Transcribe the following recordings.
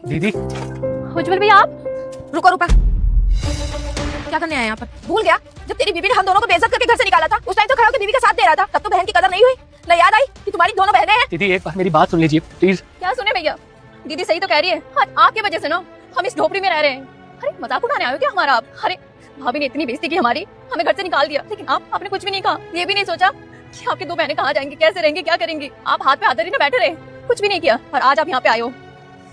दीदी उज्जवल भैया आप रुको रुका, क्या करने आए यहाँ पर? भूल गया जब तेरी बीवी ने हम दोनों को बेइज्जत करके घर से निकाला था, उस टाइम तो खड़ा होकर बीवी का साथ दे रहा था, तब तो बहन की कदर नहीं हुई। न याद आई कि तुम्हारी दोनों बहनें हैं। दीदी एक बार मेरी बात सुन लीजिए प्लीज। क्या सुने भैया, दीदी सही तो कह रही है। हाँ, आपकी वजह से ना हम इस झोपड़ी में रह रहे हैं। अरे मजाक उड़ाने आए हो क्या हमारा आप? अरे भाभी ने इतनी बेइज्जती की हमारी, हमें घर से निकाल दिया, लेकिन आपने कुछ भी नहीं कहा, ये भी नहीं सोचा कि आपकी दो बहनें कहाँ जाएंगी, कैसे रहेंगी, क्या करेंगी। आप हाथ पे हाथ धरी ना बैठे रहे, कुछ भी नहीं किया, और आज आप यहाँ पे आए हो।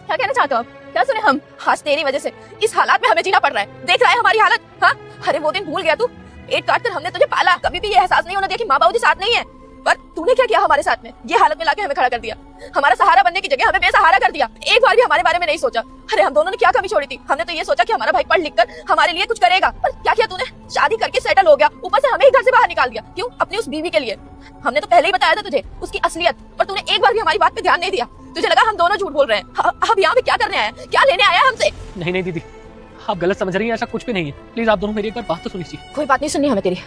क्या कहना चाहते हो आप? क्या सुने हम? आज तेरी वजह से इस हालात में हमें जीना पड़ रहा है। देख रहा है हमारी हालत? हाँ, अरे वो दिन भूल गया तू? पेट काट कर हमने तुझे पाला, कभी भी ये एहसास नहीं होना दिया कि माँ बाबू जी साथ नहीं है। पर तूने क्या किया हमारे साथ में? ये हालत में लाके हमें खड़ा कर दिया, हमारा सहारा बनने की जगह हमें बेसहारा कर दिया। एक बार भी हमारे बारे में नहीं सोचा। अरे हम दोनों ने क्या कमी छोड़ी थी? हमने तो ये सोचा कि हमारा भाई पढ़ लिख कर हमारे लिए कुछ करेगा, पर क्या किया तूने? शादी करके सेटल हो गया, ऊपर से हमें ही घर से बाहर निकाल दिया। क्यों? अपनी उस बीवी के लिए। हमने तो पहले ही बताया था तुझे उसकी असलियत, पर तूने एक बार भी हमारी बात पे ध्यान नहीं दिया। तुझे लगा हम दोनों झूठ बोल रहे हैं। अब यहाँ पे क्या करने आया, क्या लेने आया हमसे? नहीं नहीं दीदी, आप गलत समझ रही हैं, ऐसा कुछ भी नहीं है। प्लीज आप दोनों मेरी एक बार बात तो सुनिए। कोई बात नहीं सुननी हमें तेरी।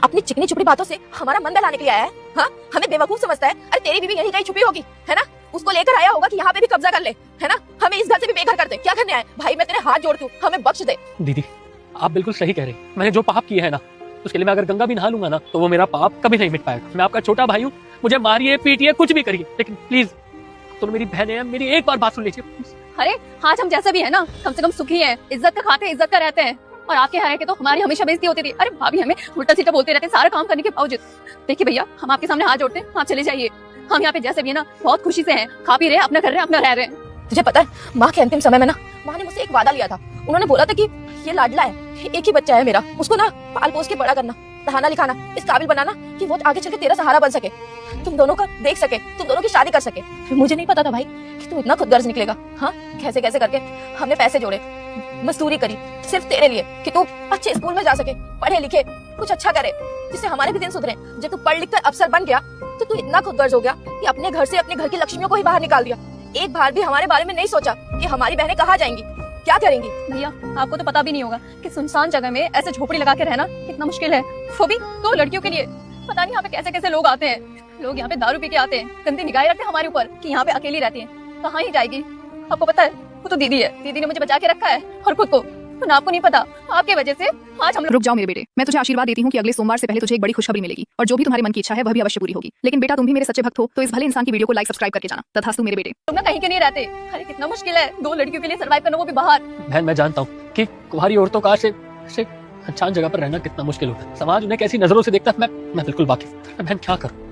अपनी चिकनी चुपड़ी बातों से हमारा मन बहलाने के लिए आया है। हाँ, हमें बेवकूफ समझता है। अरे तेरी बीवी यहीं कहीं छुपी होगी, है ना? उसको लेकर आया होगा कि यहाँ पे भी कब्जा कर ले, है ना? हमें इस घर से भी बेघर कर दे। क्या करने आए? भाई मैं तेरे हाथ जोड़ती हूँ, हमें बख्श दे। दीदी आप बिल्कुल सही कह रही हैं। मैंने जो पाप किया है ना, उसके लिए मैं अगर गंगा भी नहा लूंगा ना, तो वो मेरा पाप कभी नहीं मिट पाएगा। मैं आपका छोटा भाई हूँ, मुझे मारिए पीटिए कुछ भी करिए, लेकिन प्लीज तो मेरी बहन है, मेरी एक बार बात सुन लीजिए प्लीज। अरे आज हम जैसा भी है ना, कम से कम सुखी हैं, इज्जत का खाते हैं, इज्जत का रहते हैं। और आपके यहाँ के तो हमारी हमेशा बेइज्जती होती थी। अरे भाभी हमें उल्टा सीधा बोलते रहते हैं सारा काम करने के बावजूद। देखिए भैया, हम आपके सामने हाथ जोड़ते हैं, आप चले जाइए। हम यहाँ पे जैसे भी है ना, बहुत खुशी से हैं, खा पी रहे हैं, अपना कर रहे हैं, अपना रह रहे हैं। तुझे पता है माँ के अंतिम समय में ना, माँ ने मुझसे एक वादा लिया था। उन्होंने बोला था कि ये लाडला है, एक ही बच्चा है मेरा, उसको ना पाल पोस के बड़ा करना, पढ़ाना लिखाना, इस काबिल बनाना कि वो आगे चल के तेरा सहारा बन सके, तुम दोनों का देख सके, तुम दोनों की शादी कर सके। फिर मुझे नहीं पता था भाई कि तू इतना खुदगर्ज निकलेगा। हाँ, कैसे कैसे करके हमने पैसे जोड़े, मजदूरी करी सिर्फ तेरे लिए कि तू अच्छे स्कूल में जा सके, पढ़े लिखे, कुछ अच्छा करे, जिससे हमारे भी दिन सुधरे। जब तू पढ़ लिख कर अफसर बन गया तो तू इतना खुदगर्ज हो गया कि अपने घर से अपने घर की लक्ष्मियों को ही बाहर निकाल दिया। एक बार भी हमारे बारे में नहीं सोचा कि हमारी बहनें कहाँ जाएंगी, क्या करेंगी। भैया आपको तो पता भी नहीं होगा कि सुनसान जगह में ऐसे झोपड़ी लगा के रहना कितना मुश्किल है, वो भी दो लड़कियों के लिए। पता नहीं यहाँ पे कैसे कैसे लोग आते हैं। लोग यहाँ पे दारू पी के आते हैं, गंदी निगाहें रखते हैं हमारे ऊपर कि यहाँ पे अकेली रहती है, कहाँ ही जाएगी। आपको पता है वो तो दीदी है, दीदी ने मुझे बचा के रखा है, और खुद को तो आपको नहीं पता, आपके वजह से आज हम। रुक जाओ मेरे बेटे, मैं तुझे आशीर्वाद देती हूँ कि अगले सोमवार से पहले तुझे एक बड़ी खुशखबरी मिलेगी, और जो भी तुम्हारे मन की इच्छा है वह भी अवश्य पूरी होगी। लेकिन बेटा तुम भी मेरे सच्चे भक्त हो, तो इस भले इंसान की वीडियो को लाइक सब्सक्राइब करके जाना। तथास्तु मेरे बेटे। तुम ना कहीं के नहीं रहते। अरे कितना मुश्किल है दो लड़कियों के लिए सर्वाइव करना, वो भी बाहर। बहन मैं जानता हूँ कि कुंवारी औरतों का ऐसे अनजान जगह पर रहना कितना मुश्किल होता है। समाज उन्हें कैसी नजरों से देखता है, मैं बिल्कुल वाकिफ। बहन क्या करूँ?